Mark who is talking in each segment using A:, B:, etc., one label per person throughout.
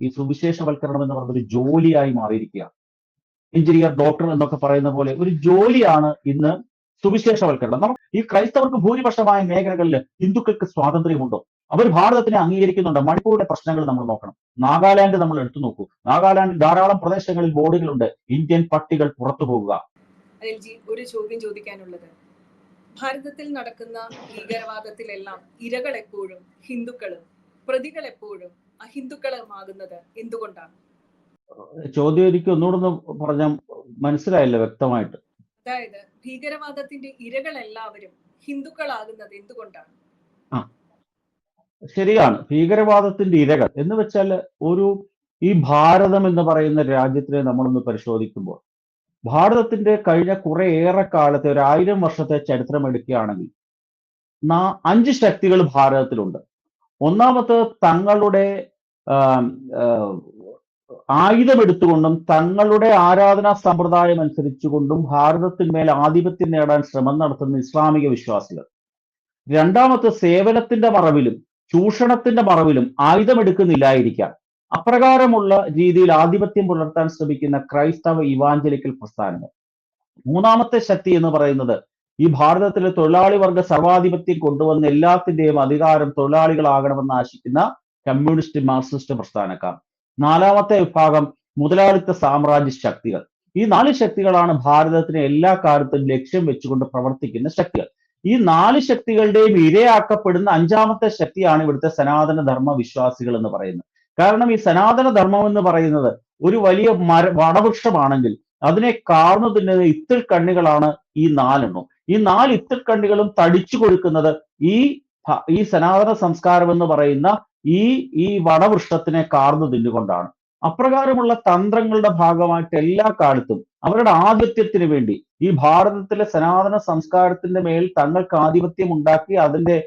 A: ഈ സുവിശേഷവൽക്കരണം എന്ന് പറയുന്നത് ഒരു ജോലിയായി മാറിയിരിക്കുക. എഞ്ചിനീയർ, ഡോക്ടർ എന്നൊക്കെ പറയുന്ന പോലെ ഒരു ജോലിയാണ് ഇന്ന് സുവിശേഷവൽക്കരണം. ഈ ക്രൈസ്തവർക്ക് ഭൂരിപക്ഷമായ മേഖലകളിൽ ഹിന്ദുക്കൾക്ക് സ്വാതന്ത്ര്യമുണ്ടോ? അവർ ഭാരതത്തിനെ അംഗീകരിക്കുന്നുണ്ട്. മണിപ്പൂരിലെ പ്രശ്നങ്ങൾ നമ്മൾ നോക്കണം. നാഗാലാൻഡ് നമ്മൾ എടുത്തു നോക്കൂ. നാഗാലാൻഡിൽ ധാരാളം പ്രദേശങ്ങളിൽ ബോർഡുകളുണ്ട്, ഇന്ത്യൻ പട്ടികൾ പുറത്തു പോകുക.
B: അനിൽജി, ഒരു ചോദ്യം ചോദിക്കാനുള്ളത്, ഭാരതത്തിൽ നടക്കുന്ന ഭീകരവാദത്തിലെല്ലാം ഇരകൾ എപ്പോഴും ഹിന്ദുക്കളും പ്രതികൾ എപ്പോഴും അഹിന്ദുക്കളുമാകുന്നത് എന്തുകൊണ്ടാണ്?
A: ചോദ്യം എനിക്ക് ഒന്നുകൂടെ പറഞ്ഞാൽ മനസ്സിലായില്ല വ്യക്തമായിട്ട്.
B: അതായത് ഭീകരവാദത്തിന്റെ ഇരകൾ എല്ലാവരും ഹിന്ദുക്കളാകുന്നത് എന്തുകൊണ്ടാണ്?
A: ശരിയാണ്, ഭീകരവാദത്തിന്റെ ഇരകൾ എന്ന് വെച്ചാൽ ഈ ഭാരതം എന്ന് പറയുന്ന രാജ്യത്തിനെ നമ്മളൊന്ന് പരിശോധിക്കുമ്പോൾ, ഭാരതത്തിന്റെ കഴിഞ്ഞ കുറേയേറെ കാലത്തെ 1000 വർഷത്തെ ചരിത്രം എടുക്കുകയാണെങ്കിൽ 5 ശക്തികൾ ഭാരതത്തിലുണ്ട്. ഒന്നാമത്തെ തങ്ങളുടെ ആയുധമെടുത്തുകൊണ്ടും തങ്ങളുടെ ആരാധനാ സമ്പ്രദായം അനുസരിച്ചുകൊണ്ടും ഭാരതത്തിന്മേൽ ആധിപത്യം നേടാൻ ശ്രമം നടത്തുന്ന ഇസ്ലാമിക വിശ്വാസികൾ. രണ്ടാമത്തെ സേവനത്തിന്റെ മറവിലും ചൂഷണത്തിന്റെ മറവിലും ആയുധമെടുക്കുന്നില്ലായിരിക്കാം അപ്രകാരമുള്ള രീതിയിൽ ആധിപത്യം പുലർത്താൻ ശ്രമിക്കുന്ന ക്രൈസ്തവ ഇവാഞ്ചലിക്കൽ പ്രസ്ഥാനങ്ങൾ. മൂന്നാമത്തെ ശക്തി എന്ന് പറയുന്നത് ഈ ഭാരതത്തിലെ തൊഴിലാളി വർഗ സർവാധിപത്യം കൊണ്ടുവന്ന എല്ലാത്തിന്റെയും അധികാരം തൊഴിലാളികളാകണമെന്ന് ആശിക്കുന്ന കമ്മ്യൂണിസ്റ്റ് മാർക്സിസ്റ്റ് പ്രസ്ഥാനക്കാർ. നാലാമത്തെ വിഭാഗം മുതലാളിത്ത സാമ്രാജ്യ ശക്തികൾ. ഈ 4 ശക്തികളാണ് ഭാരതത്തിനെ എല്ലാ കാലത്തും ലക്ഷ്യം വെച്ചുകൊണ്ട് പ്രവർത്തിക്കുന്ന ശക്തികൾ. ഈ 4 ശക്തികളുടെയും ഇരയാക്കപ്പെടുന്ന 5ാമത്തെ ശക്തിയാണ് ഇവിടുത്തെ സനാതന ധർമ്മ വിശ്വാസികൾ എന്ന് പറയുന്നത്. കാരണം ഈ സനാതന ധർമ്മം എന്ന് പറയുന്നത് ഒരു വലിയ വടവൃക്ഷമാണെങ്കിൽ അതിനെ കാർന്നു തിന്നുന്ന ഇത്തിൾ കണ്ണികളാണ് ഈ 4 ഈ 4 ഇത്തിൾ കണ്ണികളും തടിച്ചു കൊടുക്കുന്നത് ഈ സനാതന സംസ്കാരം എന്ന് പറയുന്ന ഈ വടവൃക്ഷത്തിനെ കാർന്നു തിന്നുകൊണ്ടാണ്. അപ്രകാരമുള്ള തന്ത്രങ്ങളുടെ ഭാഗമായിട്ട് എല്ലാ കാലത്തും അവരുടെ ആധിപത്യത്തിന് വേണ്ടി ഈ ഭാരതത്തിലെ സനാതന സംസ്കാരത്തിന്റെ മേൽ തങ്ങൾക്ക് ആധിപത്യം ഉണ്ടാക്കി അതിന്റെ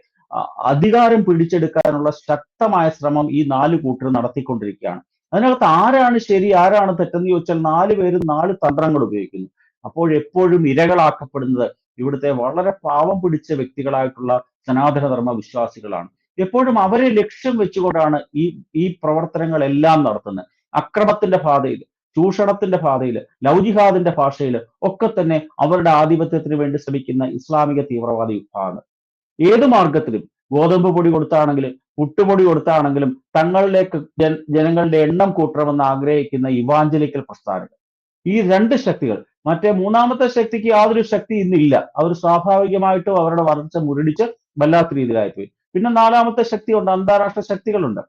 A: അധികാരം പിടിച്ചെടുക്കാനുള്ള ശക്തമായ ശ്രമം ഈ 4 കൂട്ടർ നടത്തിക്കൊണ്ടിരിക്കുകയാണ്. അതിനകത്ത് ആരാണ് ശരി ആരാണ് തെറ്റെന്ന് ചോദിച്ചാൽ 4 പേരും 4 തന്ത്രങ്ങൾ ഉപയോഗിക്കുന്നു. അപ്പോൾ എപ്പോഴും ഇരകളാക്കപ്പെടുന്നത് ഇവിടുത്തെ വളരെ പാവം പിടിച്ച വ്യക്തികളായിട്ടുള്ള സനാതന ധർമ്മ വിശ്വാസികളാണ്. എപ്പോഴും അവരെ ലക്ഷ്യം വെച്ചുകൊണ്ടാണ് ഈ പ്രവർത്തനങ്ങളെല്ലാം നടത്തുന്നത്. അക്രമത്തിന്റെ പാതയിൽ, ചൂഷണത്തിന്റെ പാതയിൽ, ലൗജിഹാദിന്റെ ഭാഷയിൽ ഒക്കെ തന്നെ അവരുടെ ആധിപത്യത്തിന് വേണ്ടി ശ്രമിക്കുന്ന ഇസ്ലാമിക തീവ്രവാദി വിഭാഗങ്ങൾ ഏത് മാർഗത്തിലും ഗോതമ്പ് പൊടി കൊടുത്താണെങ്കിലും പുട്ടുപൊടി കൊടുത്താണെങ്കിലും തങ്ങളിലേക്ക് ജനങ്ങളുടെ എണ്ണം കൂട്ടണമെന്ന് ആഗ്രഹിക്കുന്ന ഇവാഞ്ചലിക്കൽ പ്രസ്ഥാനങ്ങൾ. ഈ 2 ശക്തികൾ. മറ്റേ മൂന്നാമത്തെ ശക്തിക്ക് യാതൊരു ശക്തി ഇന്നില്ല. അവർ സ്വാഭാവികമായിട്ടും അവരുടെ വളർച്ച മുരടിച്ച് വല്ലാത്ത രീതിയിലായിപ്പോയി. പിന്നെ 4ാമത്തെ ശക്തിയുണ്ട്, അന്താരാഷ്ട്ര ശക്തികളുണ്ട്.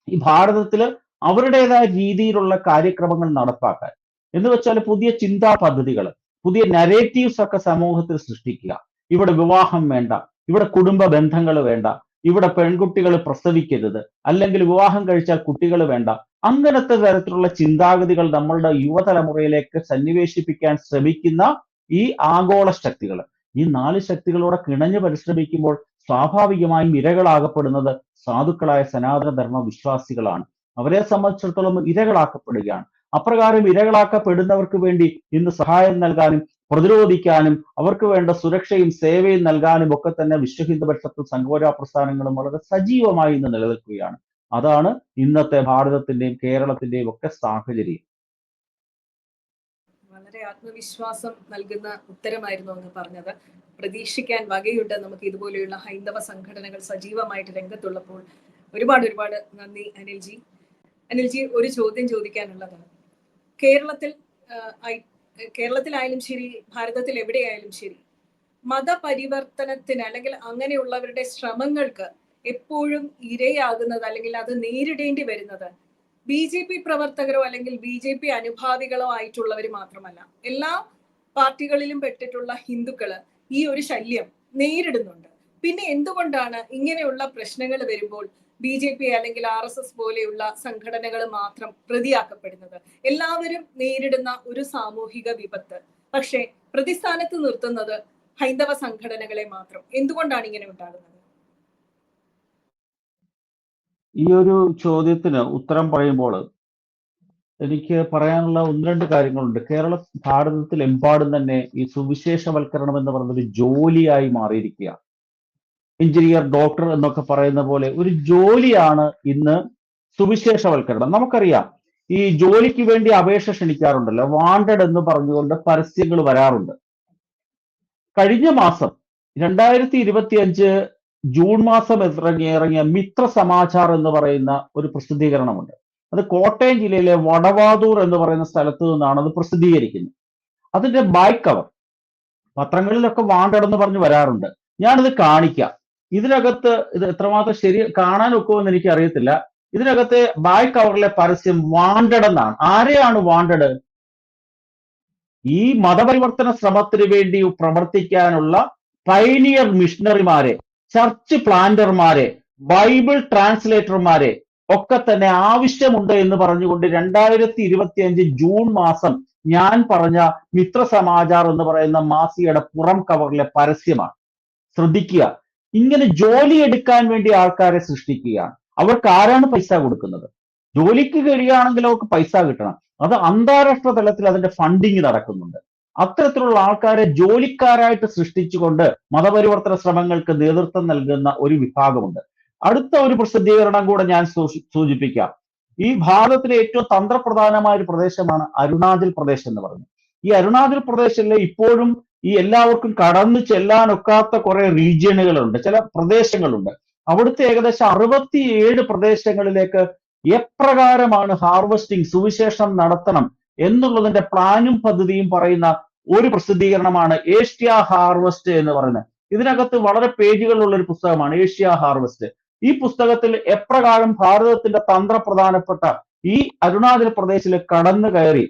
A: ഈ ഭാരതത്തില് അവരുടേതായ രീതിയിലുള്ള കാര്യക്രമങ്ങൾ നടപ്പാക്കാൻ എന്ന് വെച്ചാൽ പുതിയ ചിന്താ പദ്ധതികൾ, പുതിയ നരേറ്റീവ്സ് ഒക്കെ സമൂഹത്തിൽ സൃഷ്ടിക്കുക. ഇവിടെ വിവാഹം വേണ്ട, ഇവിടെ കുടുംബ ബന്ധങ്ങൾ വേണ്ട, ഇവിടെ പെൺകുട്ടികൾ പ്രസവിക്കരുത്, അല്ലെങ്കിൽ വിവാഹം കഴിച്ചാൽ കുട്ടികൾ വേണ്ട, അങ്ങനത്തെ തരത്തിലുള്ള ചിന്താഗതികൾ നമ്മളുടെ യുവതലമുറയിലേക്ക് സന്നിവേശിപ്പിക്കാൻ ശ്രമിക്കുന്ന ഈ ആഗോള ശക്തികൾ. ഈ 4 ശക്തികളോടെ കിണഞ്ഞു പരിശ്രമിക്കുമ്പോൾ സ്വാഭാവികമായും ഇരകളാകപ്പെടുന്നത് സാധുക്കളായ സനാതന ധർമ്മ വിശ്വാസികളാണ്. അവരെ സംബന്ധിച്ചിടത്തോളം ഇരകളാക്കപ്പെടുകയാണ്. അപ്രകാരം ഇരകളാക്കപ്പെടുന്നവർക്ക് വേണ്ടി ഇന്ന് സഹായം നൽകാനും പ്രതിരോധിക്കാനും അവർക്ക് വേണ്ട സുരക്ഷയും സേവയും നൽകാനും ഒക്കെ തന്നെ വിശ്വഹിന്ദു പരിഷത്തും സംഘപരിവാർ പ്രസ്ഥാനങ്ങളും വളരെ സജീവമായി ഇന്ന് നിലനിൽക്കുകയാണ്. അതാണ് ഇന്നത്തെ ഭാരതത്തിന്റെയും കേരളത്തിന്റെയും ഒക്കെ സാഹചര്യം.
B: വളരെ ആത്മവിശ്വാസം നൽകുന്ന ഉത്തരമായിരുന്നു അങ്ങ് പറഞ്ഞത്. പ്രതീക്ഷിക്കാൻ വകയുണ്ട് നമുക്ക് ഇതുപോലെയുള്ള ഹൈന്ദവ സംഘടനകൾ സജീവമായിട്ട് രംഗത്തുള്ളപ്പോൾ. ഒരുപാട് നന്ദി അനിൽജി. അനിൽജി, ഒരു ചോദ്യം ചോദിക്കാനുള്ളതാണ്. കേരളത്തിലായാലും ശരി, ഭാരതത്തിൽ എവിടെയായാലും ശരി, മതപരിവർത്തനത്തിന് അല്ലെങ്കിൽ അങ്ങനെയുള്ളവരുടെ ശ്രമങ്ങൾക്ക് എപ്പോഴും ഇരയാകുന്നത് അല്ലെങ്കിൽ അത് നേരിടേണ്ടി വരുന്നത് BJP പ്രവർത്തകരോ അല്ലെങ്കിൽ BJP അനുഭാവികളോ ആയിട്ടുള്ളവർ മാത്രമല്ല, എല്ലാ പാർട്ടികളിലും പെട്ടിട്ടുള്ള ഹിന്ദുക്കള് ഈ ഒരു ശല്യം നേരിടുന്നുണ്ട്. പിന്നെ എന്തുകൊണ്ടാണ് ഇങ്ങനെയുള്ള പ്രശ്നങ്ങൾ വരുമ്പോൾ BJP അല്ലെങ്കിൽ RSS പോലെയുള്ള സംഘടനകൾ മാത്രം പ്രതിയാക്കപ്പെടുന്നത്? എല്ലാവരും നേരിടുന്ന ഒരു സാമൂഹിക വിപത്ത്, പക്ഷെ പ്രതിസ്ഥാനത്ത് നിർത്തുന്നത് ഹൈന്ദവ സംഘടനകളെ മാത്രം. എന്തുകൊണ്ടാണ് ഇങ്ങനെ ഉണ്ടാകുന്നത്?
A: ഈ ഒരു ചോദ്യത്തിന് ഉത്തരം പറയുമ്പോൾ എനിക്ക് പറയാനുള്ള 1-2 കാര്യങ്ങളുണ്ട്. ഭാരതത്തിൽ എമ്പാടും തന്നെ ഈ സുവിശേഷവൽക്കരണം എന്ന് പറയുന്നത് ഒരു ജോലിയായി മാറിയിരിക്കുക. എഞ്ചിനീയർ, ഡോക്ടർ എന്നൊക്കെ പറയുന്ന പോലെ ഒരു ജോലിയാണ് ഇന്ന് സുവിശേഷവൽക്കരണം. നമുക്കറിയാം, ഈ ജോലിക്ക് വേണ്ടി അപേക്ഷ ക്ഷണിക്കാറുണ്ടല്ലോ, വാണ്ടഡ് എന്ന് പറഞ്ഞുകൊണ്ട് പരസ്യങ്ങൾ വരാറുണ്ട്. കഴിഞ്ഞ മാസം 2025 ജൂൺ മാസം ഇറങ്ങിയ മിത്ര സമാചാർ എന്ന് പറയുന്ന ഒരു പ്രസിദ്ധീകരണമുണ്ട്. അത് കോട്ടയം ജില്ലയിലെ വടവാതൂർ എന്ന് പറയുന്ന സ്ഥലത്ത് നിന്നാണ് അത് പ്രസിദ്ധീകരിക്കുന്നത്. അതിന്റെ ബാക്ക് കവർ പത്രങ്ങളിലൊക്കെ വാണ്ടഡ് എന്ന് പറഞ്ഞ് വരാറുണ്ട്. ഞാനിത് കാണിക്കാം. ഇതിനകത്ത് ഇത് എത്രമാത്രം ശരി കാണാൻ ഒക്കുമെന്ന് എനിക്ക് അറിയത്തില്ല. ഇതിനകത്തെ ബാക്ക് കവറിലെ പരസ്യം വാണ്ടഡ് എന്നാണ്. ആരെയാണ് വാണ്ടഡ്? ഈ മതപരിവർത്തന ശ്രമത്തിന് വേണ്ടി പ്രവർത്തിക്കാനുള്ള പൈനിയർ മിഷണറിമാരെ, ചർച്ച് പ്ലാന്റർമാരെ, ബൈബിൾ ട്രാൻസ്ലേറ്റർമാരെ ഒക്കെ തന്നെ ആവശ്യമുണ്ട് എന്ന് പറഞ്ഞുകൊണ്ട് 2025 ജൂൺ മാസം ഞാൻ പറഞ്ഞ മിത്ര സമാചാർ എന്ന് പറയുന്ന മാസികയുടെ പുറം കവറിലെ പരസ്യമാണ്. ശ്രദ്ധിക്കുക, ഇങ്ങനെ ജോലി എടുക്കാൻ വേണ്ടി ആൾക്കാരെ സൃഷ്ടിക്കുകയാണ്. അവർക്ക് ആരാണ് പൈസ കൊടുക്കുന്നത്? ജോലിക്ക് കഴിയുകയാണെങ്കിൽ അവർക്ക് പൈസ കിട്ടണം. അത് അന്താരാഷ്ട്ര തലത്തിൽ അതിന്റെ ഫണ്ടിങ് നടക്കുന്നുണ്ട്. അത്തരത്തിലുള്ള ആൾക്കാരെ ജോലിക്കാരായിട്ട് സൃഷ്ടിച്ചുകൊണ്ട് മതപരിവർത്തന ശ്രമങ്ങൾക്ക് നേതൃത്വം നൽകുന്ന ഒരു വിഭാഗമുണ്ട്. അടുത്ത ഒരു പ്രസിദ്ധീകരണം കൂടെ ഞാൻ സൂചിപ്പിക്കാം. ഈ ഭാരതത്തിലെ ഏറ്റവും തന്ത്രപ്രധാനമായ ഒരു പ്രദേശമാണ് അരുണാചൽ പ്രദേശ് എന്ന് പറയുന്നത്. ഈ അരുണാചൽ പ്രദേശിലെ ഇപ്പോഴും ഈ എല്ലാവർക്കും കടന്നു ചെല്ലാനൊക്കാത്ത കുറെ റീജിയനുകളുണ്ട്, ചില പ്രദേശങ്ങളുണ്ട്. അവിടുത്തെ ഏകദേശം 67 പ്രദേശങ്ങളിലേക്ക് എപ്രകാരമാണ് ഹാർവസ്റ്റിംഗ്, സുവിശേഷം നടത്തണം എന്നുള്ളതിന്റെ പ്ലാനും പദ്ധതിയും പറയുന്ന ഒരു പ്രസിദ്ധീകരണമാണ് ഏഷ്യ ഹാർവസ്റ്റ് എന്ന് പറയുന്നത്. ഇതിനകത്ത് വളരെ പേജുകളുള്ള ഒരു പുസ്തകമാണ് ഏഷ്യ ഹാർവസ്റ്റ്. ഈ പുസ്തകത്തിൽ എപ്രകാരം ഭാരതത്തിന്റെ തന്ത്രപ്രധാനപ്പെട്ട ഈ അരുണാചൽ പ്രദേശിൽ കടന്നു കയറി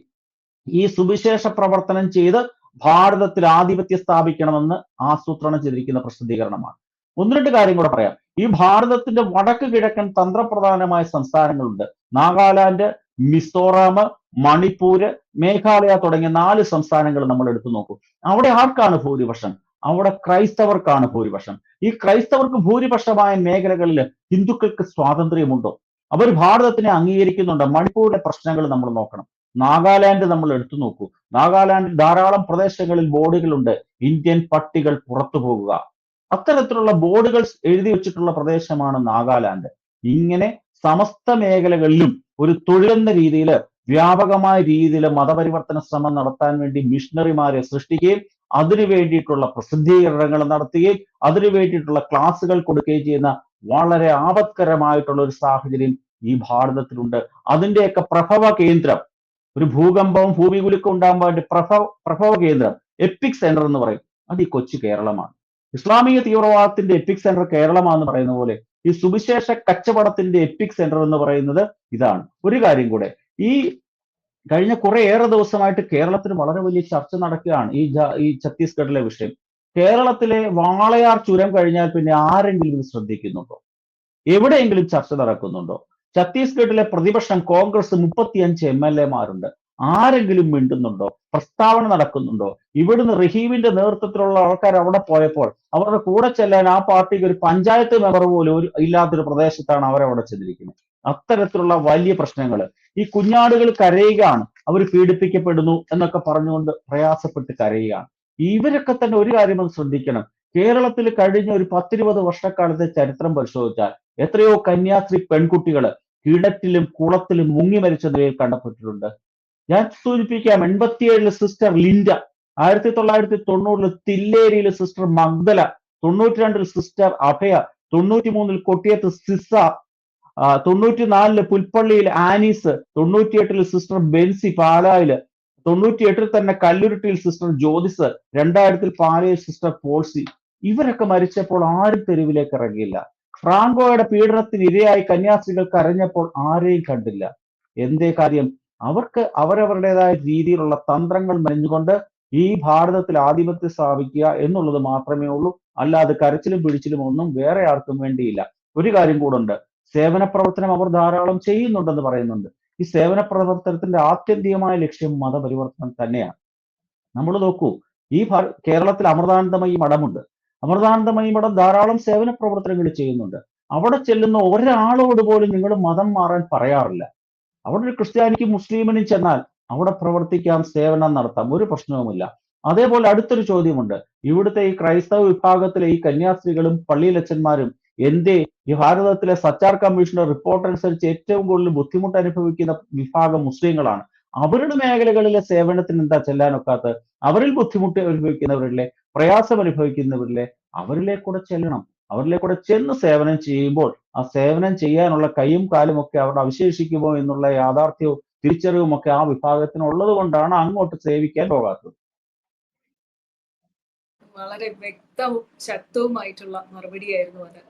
A: ഈ സുവിശേഷ പ്രവർത്തനം ചെയ്ത് ഭാരതത്തിൽ ആധിപത്യം സ്ഥാപിക്കണമെന്ന് ആസൂത്രണം ചെയ്തിരിക്കുന്ന പ്രസിദ്ധീകരണമാണ്. ഒന്ന് രണ്ട് കാര്യം കൂടെ പറയാം. ഈ ഭാരതത്തിന്റെ വടക്ക് കിഴക്കൻ തന്ത്രപ്രധാനമായ സംസ്ഥാനങ്ങളുണ്ട്. നാഗാലാൻഡ്, മിസോറാം, മണിപ്പൂര്, മേഘാലയ തുടങ്ങിയ 4 സംസ്ഥാനങ്ങൾ നമ്മൾ എടുത്തു നോക്കൂ. അവിടെ ആർക്കാണ് ഭൂരിപക്ഷം? അവിടെ ക്രൈസ്തവർക്കാണ് ഭൂരിപക്ഷം. ഈ ക്രൈസ്തവർക്ക് ഭൂരിപക്ഷമായ മേഖലകളിൽ ഹിന്ദുക്കൾക്ക് സ്വാതന്ത്ര്യമുണ്ടോ? അവർ ഭാരതത്തിനെ അംഗീകരിക്കുന്നുണ്ടോ? മണിപ്പൂരിലെ പ്രശ്നങ്ങൾ നമ്മൾ നോക്കണം. നാഗാലാൻഡ് നമ്മൾ എടുത്തു നോക്കൂ. നാഗാലാൻഡിൽ ധാരാളം പ്രദേശങ്ങളിൽ ബോർഡുകളുണ്ട്, ഇന്ത്യൻ പട്ടികൾ പുറത്തു പോകുക. അത്തരത്തിലുള്ള ബോർഡുകൾ എഴുതി വെച്ചിട്ടുള്ള പ്രദേശമാണ് നാഗാലാൻഡ്. ഇങ്ങനെ സമസ്ത മേഖലകളിലും ഒരു തൊഴിലെന്ന രീതിയിൽ വ്യാപകമായ രീതിയിൽ മതപരിവർത്തന ശ്രമം നടത്താൻ വേണ്ടി മിഷണറിമാരെ സൃഷ്ടിക്കുകയും അതിനു വേണ്ടിയിട്ടുള്ള പ്രസിദ്ധീകരണങ്ങൾ നടത്തുകയും അതിനു വേണ്ടിയിട്ടുള്ള ക്ലാസുകൾ കൊടുക്കുകയും ചെയ്യുന്ന വളരെ ആപത്കരമായിട്ടുള്ള ഒരു സാഹചര്യം ഈ ഭാരതത്തിലുണ്ട്. അതിന്റെയൊക്കെ പ്രഭവ കേന്ദ്രം, ഒരു ഭൂകമ്പവും ഭൂമികുലുക്കം ഉണ്ടാകുമ്പോൾ അതിന്റെ പ്രഭവ കേന്ദ്രം, എപ്പിക് സെന്റർ എന്ന് പറയും, അത് ഈ കൊച്ചു കേരളമാണ്. ഇസ്ലാമിക തീവ്രവാദത്തിന്റെ എപ്പിക് സെന്റർ കേരളമാണെന്ന് പറയുന്ന പോലെ ഈ സുവിശേഷ കച്ചവടത്തിന്റെ എപ്പിക് സെന്റർ എന്ന് പറയുന്നത് ഇതാണ്. ഒരു കാര്യം കൂടെ, ഈ കഴിഞ്ഞ കുറേയേറെ ദിവസമായിട്ട് കേരളത്തിൽ വളരെ വലിയ ചർച്ച നടക്കുകയാണ് ഈ ഛത്തീസ്ഗഡിലെ വിഷയം. കേരളത്തിലെ വാളയാർ ചുരം കഴിഞ്ഞാൽ പിന്നെ ആരെങ്കിലും ഇത് ശ്രദ്ധിക്കുന്നുണ്ടോ? എവിടെയെങ്കിലും ചർച്ച നടക്കുന്നുണ്ടോ? ഛത്തീസ്ഗഡിലെ പ്രതിപക്ഷം കോൺഗ്രസ് 35 MLA-മാരുണ്ട്. ആരെങ്കിലും മിണ്ടുന്നുണ്ടോ? പ്രസ്താവന നടക്കുന്നുണ്ടോ? ഇവിടുന്ന് റഹീമിന്റെ നേതൃത്വത്തിലുള്ള ആൾക്കാർ അവിടെ പോയപ്പോൾ അവരുടെ കൂടെ ചെല്ലാൻ ആ പാർട്ടിക്ക് ഒരു പഞ്ചായത്ത് മെമ്പർ പോലും ഇല്ലാത്തൊരു പ്രദേശത്താണ് അവരവിടെ ചെന്നിരിക്കുന്നത്. അത്തരത്തിലുള്ള വലിയ പ്രശ്നങ്ങൾ. ഈ കുഞ്ഞാടുകൾ കരയുകയാണ്, അവർ പീഡിപ്പിക്കപ്പെടുന്നു എന്നൊക്കെ പറഞ്ഞുകൊണ്ട് പ്രയാസപ്പെട്ട് കരയുകയാണ്. ഇവരൊക്കെ തന്നെ ഒരു കാര്യം ശ്രദ്ധിക്കണം. കേരളത്തിൽ കഴിഞ്ഞ ഒരു 10-20 വർഷക്കാലത്തെ ചരിത്രം പരിശോധിച്ചാൽ എത്രയോ കന്യാസ്ത്രീ പെൺകുട്ടികൾ കിണറ്റിലും കുളത്തിലും മുങ്ങി മരിച്ച നിലയിൽ കണ്ടെപ്പെട്ടിട്ടുണ്ട്. ഞാൻ സൂചിപ്പിക്കാം, 87 സിസ്റ്റർ ലിൻഡ, 1990 തില്ലേരിയിൽ സിസ്റ്റർ മഗ്ദല, 92 സിസ്റ്റർ അഭയ, 93 കൊട്ടിയത്ത് സിസ, 94 പുൽപ്പള്ളിയിൽ ആനീസ്, 98 സിസ്റ്റർ ബെൻസി പാലായില്, 98 തന്നെ കല്ലുരുട്ടിയിൽ സിസ്റ്റർ ജ്യോതിസ്, 2000 പാലയിൽ സിസ്റ്റർ പോൾസി. ഇവരൊക്കെ മരിച്ചപ്പോൾ ആരും തെരുവിലേക്ക് ഇറങ്ങിയില്ല. ഫ്രാങ്കോയുടെ പീഡനത്തിന് ഇരയായി കന്യാസ്ത്രീകൾ കരഞ്ഞപ്പോൾ ആരെയും കണ്ടില്ല. എന്തേ കാര്യം? അവർക്ക് അവരവരുടേതായ രീതിയിലുള്ള തന്ത്രങ്ങൾ മെനഞ്ഞുകൊണ്ട് ഈ ഭാരതത്തിൽ ആധിപത്യം സ്ഥാപിക്കുക എന്നുള്ളത് മാത്രമേ ഉള്ളൂ. അല്ലാതെ കരച്ചിലും പിടിച്ചിലും ഒന്നും വേറെ ആർക്കും വേണ്ടിയില്ല. ഒരു കാര്യം കൂടുണ്ട്, സേവന പ്രവർത്തനം അവർ ധാരാളം ചെയ്യുന്നുണ്ടെന്ന് പറയുന്നുണ്ട്. ഈ സേവന പ്രവർത്തനത്തിന്റെ ആത്യന്തികമായ ലക്ഷ്യം മതപരിവർത്തനം തന്നെയാണ്. നമ്മൾ നോക്കൂ, ഈ കേരളത്തിൽ അമൃതാനന്ദമയി മഠമുണ്ട്. അമൃതാനന്ദമയി മഠം ധാരാളം സേവന പ്രവർത്തനങ്ങൾ ചെയ്യുന്നുണ്ട്. അവിടെ ചെല്ലുന്ന ഒരാളോട് പോലും നിങ്ങൾ മതം മാറാൻ പറയാറില്ല. അവിടെ ഒരു ക്രിസ്ത്യാനിക്കും മുസ്ലിമിനും ചെന്നാൽ അവിടെ പ്രവർത്തിക്കാം, സേവനം നടത്താം, ഒരു പ്രശ്നവുമില്ല. അതേപോലെ അടുത്തൊരു ചോദ്യമുണ്ട്, ഇവിടുത്തെ ഈ ക്രൈസ്തവ വിഭാഗത്തിലെ ഈ കന്യാസ്ത്രീകളും പള്ളിയിലച്ചന്മാരും എന്തേ ഈ ഭാരതത്തിലെ സച്ചാർ കമ്മീഷന്റെ റിപ്പോർട്ട് അനുസരിച്ച് ഏറ്റവും കൂടുതൽ ബുദ്ധിമുട്ട് അനുഭവിക്കുന്ന വിഭാഗം മുസ്ലിങ്ങളാണ്. അവരുടെ മേഖലകളിലെ സേവനത്തിന് എന്താ ചെല്ലാനൊക്കാത്തത്? അവരിൽ ബുദ്ധിമുട്ട് അനുഭവിക്കുന്നവരിലെ, പ്രയാസം അനുഭവിക്കുന്നവരിലെ, അവരിലേക്കൂടെ ചെല്ലണം. അവരിലേക്കൂടെ ചെന്ന് സേവനം ചെയ്യുമ്പോൾ ആ സേവനം ചെയ്യാനുള്ള കൈയും കാലും ഒക്കെ അവിടെ അവശേഷിക്കുമോ എന്നുള്ള യാഥാർത്ഥ്യവും തിരിച്ചറിവും ഒക്കെ ആ വിഭാഗത്തിനുള്ളത് കൊണ്ടാണ് അങ്ങോട്ട് സേവിക്കാൻ പോകാത്തത്.
B: വളരെ വ്യക്തവും ശക്തവുമായിട്ടുള്ള മറുപടിയായിരുന്നു അത്.